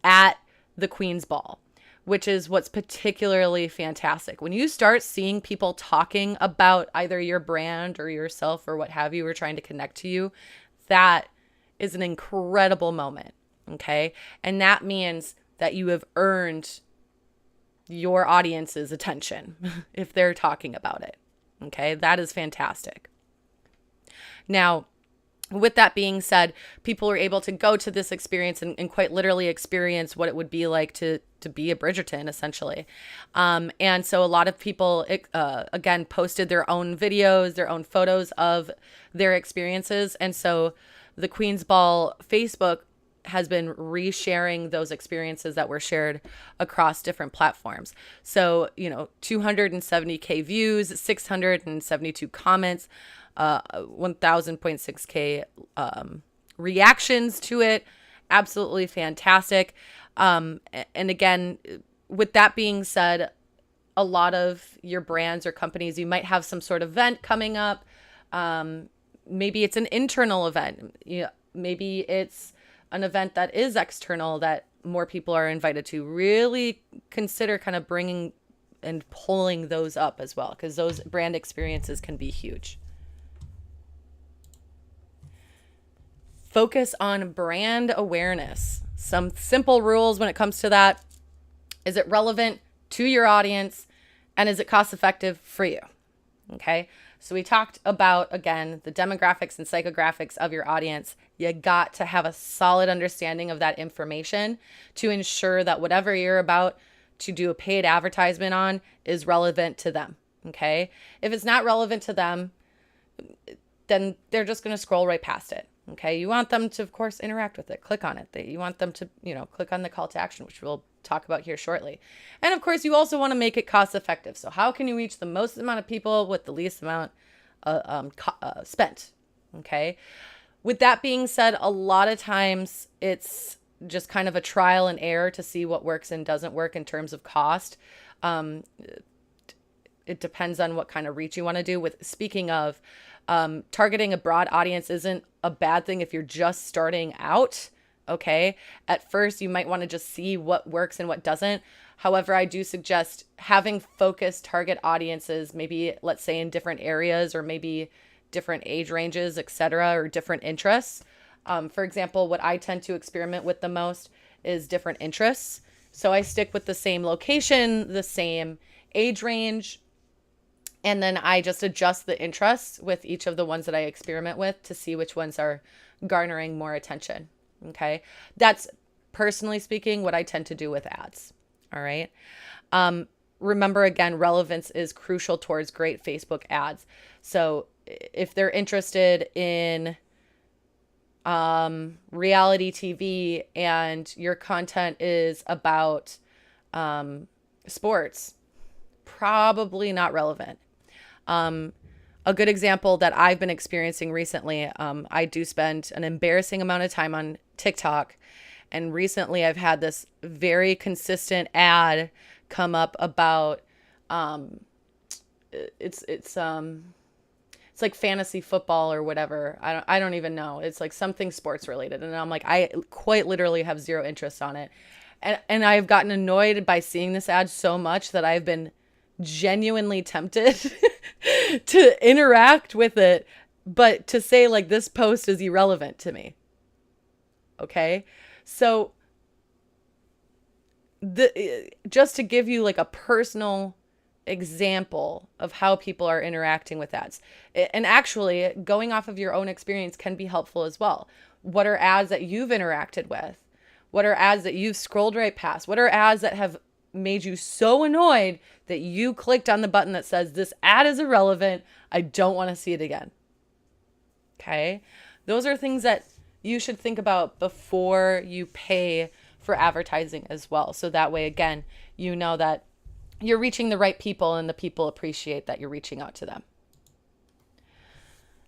at the Queen's Ball, which is what's particularly fantastic. When you start seeing people talking about either your brand or yourself or what have you, or trying to connect to you, that is an incredible moment. Okay. And that means that you have earned your audience's attention if they're talking about it. Okay. That is fantastic. Now, with that being said, people were able to go to this experience and quite literally experience what it would be like to be a Bridgerton, essentially. And so a lot of people, again, posted their own videos, their own photos of their experiences. And so the Queen's Ball Facebook has been resharing those experiences that were shared across different platforms. So, 270K views, 672 comments, 1,000.6K reactions to it. Absolutely fantastic. And again, with that being said, a lot of your brands or companies, you might have some sort of event coming up. Maybe it's an internal event. Maybe it's an event that is external that more people are invited to. Really consider kind of bringing and pulling those up as well, because those brand experiences can be huge. Focus on brand awareness. Some simple rules when it comes to that. Is it relevant to your audience? And is it cost effective for you? Okay. So we talked about, again, the demographics and psychographics of your audience. You got to have a solid understanding of that information to ensure that whatever you're about to do a paid advertisement on is relevant to them. Okay. If it's not relevant to them, then they're just going to scroll right past it. Okay. You want them to, of course, interact with it, click on it. You want them to, click on the call to action, which we'll talk about here shortly. And of course, you also want to make it cost effective. So how can you reach the most amount of people with the least amount spent? Okay. With that being said, a lot of times it's just kind of a trial and error to see what works and doesn't work in terms of cost. It depends on what kind of reach you want to do. With speaking of, targeting a broad audience isn't a bad thing if you're just starting out. Okay. At first, you might want to just see what works and what doesn't. However, I do suggest having focused target audiences, maybe let's say in different areas or maybe different age ranges, etc., or different interests. For example, what I tend to experiment with the most is different interests. So I stick with the same location, the same age range, and then I just adjust the interests with each of the ones that I experiment with to see which ones are garnering more attention. Okay. That's, personally speaking, what I tend to do with ads. All right. Remember, again, relevance is crucial towards great Facebook ads. So if they're interested in reality TV and your content is about sports, probably not relevant. A good example that I've been experiencing recently, I do spend an embarrassing amount of time on TikTok. And recently I've had this very consistent ad come up about, it's like fantasy football or whatever. I don't even know. It's like something sports related. And I'm like, I quite literally have zero interest on it. And I've gotten annoyed by seeing this ad so much that I've been genuinely tempted to interact with it, but to say like this post is irrelevant to me. Okay. So just to give you like a personal example of how people are interacting with ads. And actually, going off of your own experience can be helpful as well. What are ads that you've interacted with? What are ads that you've scrolled right past? What are ads that have made you so annoyed that you clicked on the button that says, this ad is irrelevant, I don't want to see it again? Okay? Those are things that you should think about before you pay for advertising as well. So that way, again, you know that you're reaching the right people and the people appreciate that you're reaching out to them.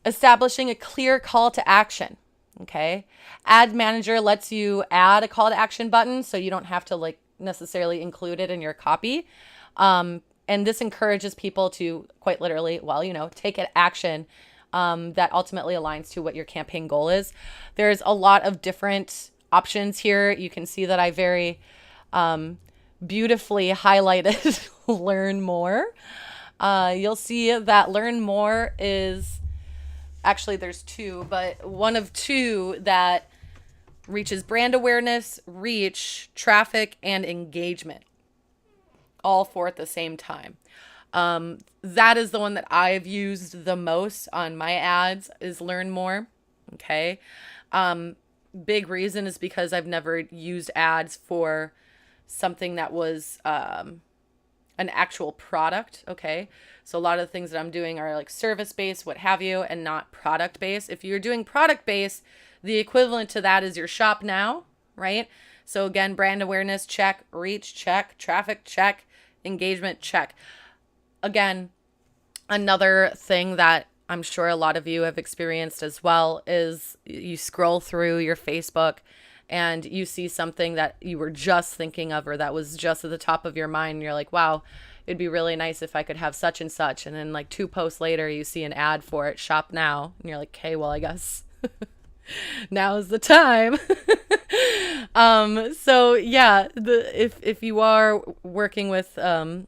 Establishing a clear call to action. Okay. Ad Manager lets you add a call to action button so you don't have to like necessarily include it in your copy. And this encourages people to quite literally, take an action that ultimately aligns to what your campaign goal is. There's a lot of different options here. You can see that I very beautifully highlighted learn more. You'll see that learn more is actually there's two, but one of two that reaches brand awareness, reach, traffic, and engagement, all four at the same time. That is the one that I've used the most on my ads is learn more. Okay. Big reason is because I've never used ads for something that was an actual product. Okay. So a lot of the things that I'm doing are like service-based, what have you, and not product-based. If you're doing product-based, the equivalent to that is your shop now, right? So again, brand awareness, check, reach, check, traffic, check, engagement, check. Again, another thing that I'm sure a lot of you have experienced as well is you scroll through your Facebook and you see something that you were just thinking of or that was just at the top of your mind. And you're like, wow, it'd be really nice if I could have such and such. And then like 2 posts later, you see an ad for it, shop now. And you're like, okay, well, I guess now is the time. So yeah, if you are working with a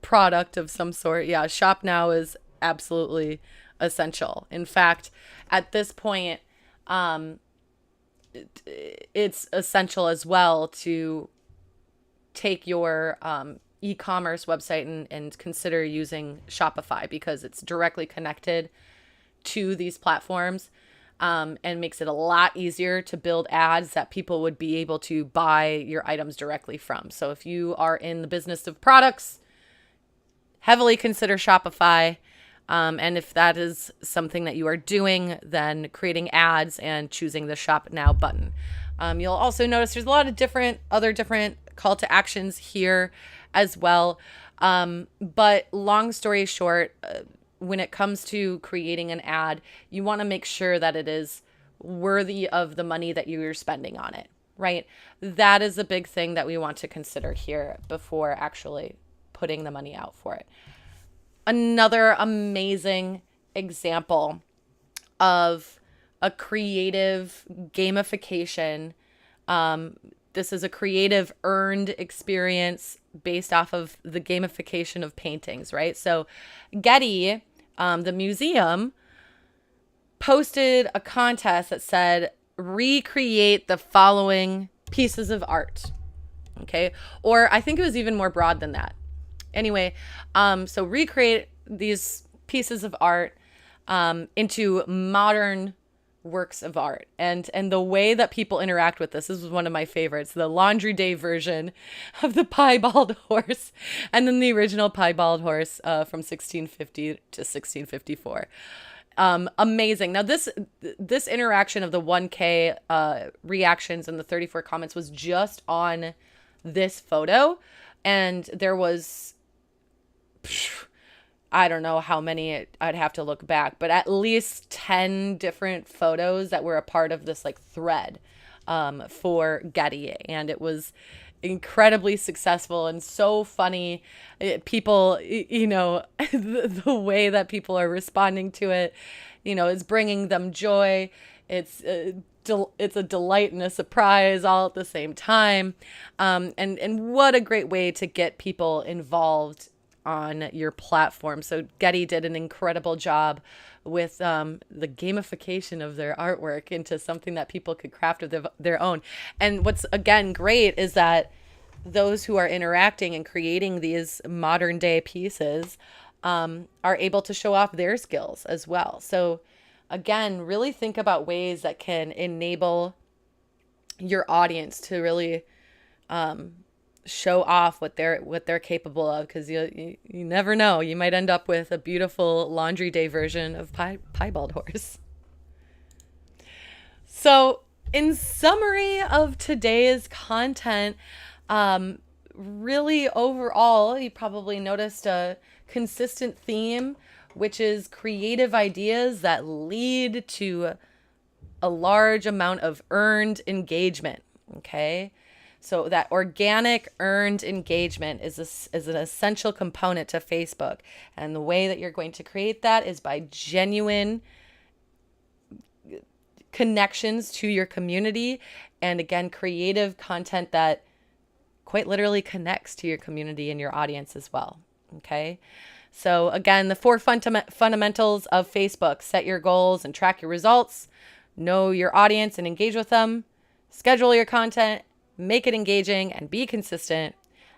product of some sort, yeah, shop now is absolutely essential. In fact, at this point, it's essential as well to take your e-commerce website and consider using Shopify because it's directly connected to these platforms. And makes it a lot easier to build ads that people would be able to buy your items directly from. So if you are in the business of products, heavily consider Shopify. And if that is something that you are doing, then creating ads and choosing the Shop Now button. You'll also notice there's a lot of other different call to actions here as well. But long story short, when it comes to creating an ad, you want to make sure that it is worthy of the money that you're spending on it, right? That is a big thing that we want to consider here before actually putting the money out for it. Another amazing example of a creative gamification. This is a creative earned experience based off of the gamification of paintings, right? So Getty, the museum, posted a contest that said, recreate the following pieces of art. Okay. Or I think it was even more broad than that. Anyway, so recreate these pieces of art into modern works of art. And the way that people interact with this is one of my favorites, the Laundry Day version of the piebald horse, and then the original piebald horse from 1650 to 1654. Amazing. Now this interaction of the 1K reactions and the 34 comments was just on this photo, and there was, I don't know how many, I'd have to look back, but at least 10 different photos that were a part of this like thread for Getty, and it was incredibly successful and so funny. People, the way that people are responding to it, is bringing them joy. It's a delight and a surprise all at the same time. And what a great way to get people involved on your platform. So Getty did an incredible job with the gamification of their artwork into something that people could craft of their own. And what's, again, great is that those who are interacting and creating these modern day pieces are able to show off their skills as well. So again, really think about ways that can enable your audience to really show off what they're capable of, because you never know, you might end up with a beautiful laundry day version of Piebald Horse. So in summary of today's content, really overall, you probably noticed a consistent theme, which is creative ideas that lead to a large amount of earned engagement. Okay. So that organic earned engagement is an essential component to Facebook. And the way that you're going to create that is by genuine connections to your community. And again, creative content that quite literally connects to your community and your audience as well. Okay. So again, the 4 fundamentals of Facebook: set your goals and track your results, know your audience and engage with them, schedule your content, make it engaging, and be consistent.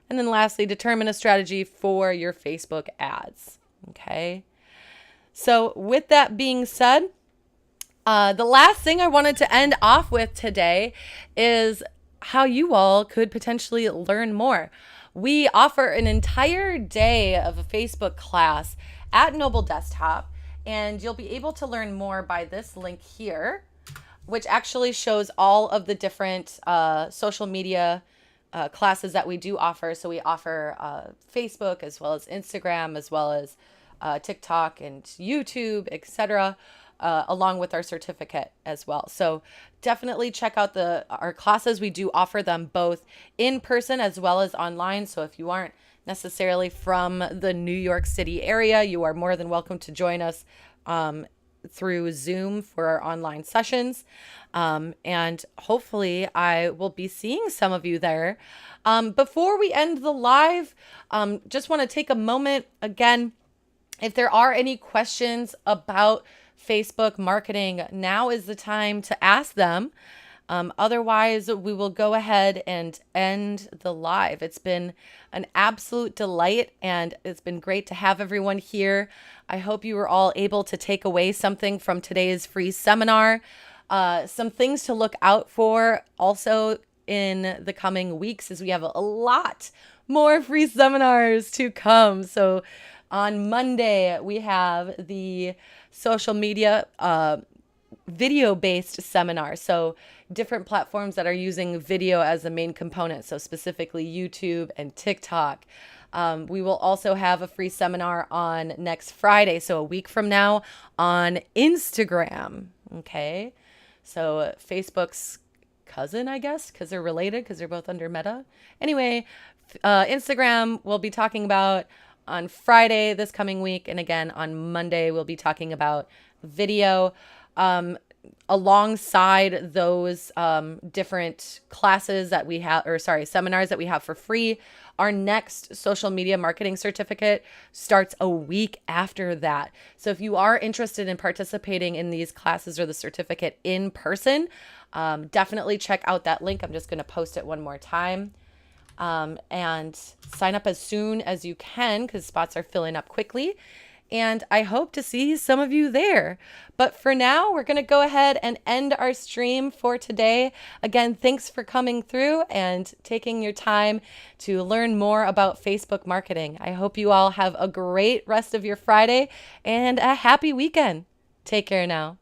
And then lastly, determine a strategy for your Facebook ads. Okay. So with that being said, the last thing I wanted to end off with today is how you all could potentially learn more. We offer an entire day of a Facebook class at Noble Desktop, and you'll be able to learn more by this link here, which actually shows all of the different social media classes that we do offer. So we offer Facebook as well as Instagram, as well as TikTok and YouTube, etc., along with our certificate as well. So definitely check out our classes. We do offer them both in person as well as online. So if you aren't necessarily from the New York City area, you are more than welcome to join us through Zoom for our online sessions. And hopefully I will be seeing some of you there. Before we end the live, just want to take a moment again. If there are any questions about Facebook marketing, now is the time to ask them. Otherwise, we will go ahead and end the live. It's been an absolute delight, and it's been great to have everyone here. I hope you were all able to take away something from today's free seminar. Some things to look out for also in the coming weeks, as we have a lot more free seminars to come. So on Monday, we have the social media video-based seminar. So different platforms that are using video as the main component. So specifically YouTube and TikTok. We will also have a free seminar on next Friday, so a week from now, on Instagram. Okay. So Facebook's cousin, I guess, because they're related, because they're both under Meta. Anyway, Instagram we'll be talking about on Friday this coming week. And again, on Monday, we'll be talking about video. Alongside those different classes that we have, seminars that we have for free, our next social media marketing certificate starts a week after that. So if you are interested in participating in these classes or the certificate in person, definitely check out that link. I'm just going to post it one more time. And sign up as soon as you can, because spots are filling up quickly. And I hope to see some of you there. But for now, we're going to go ahead and end our stream for today. Again, thanks for coming through and taking your time to learn more about Facebook marketing. I hope you all have a great rest of your Friday and a happy weekend. Take care now.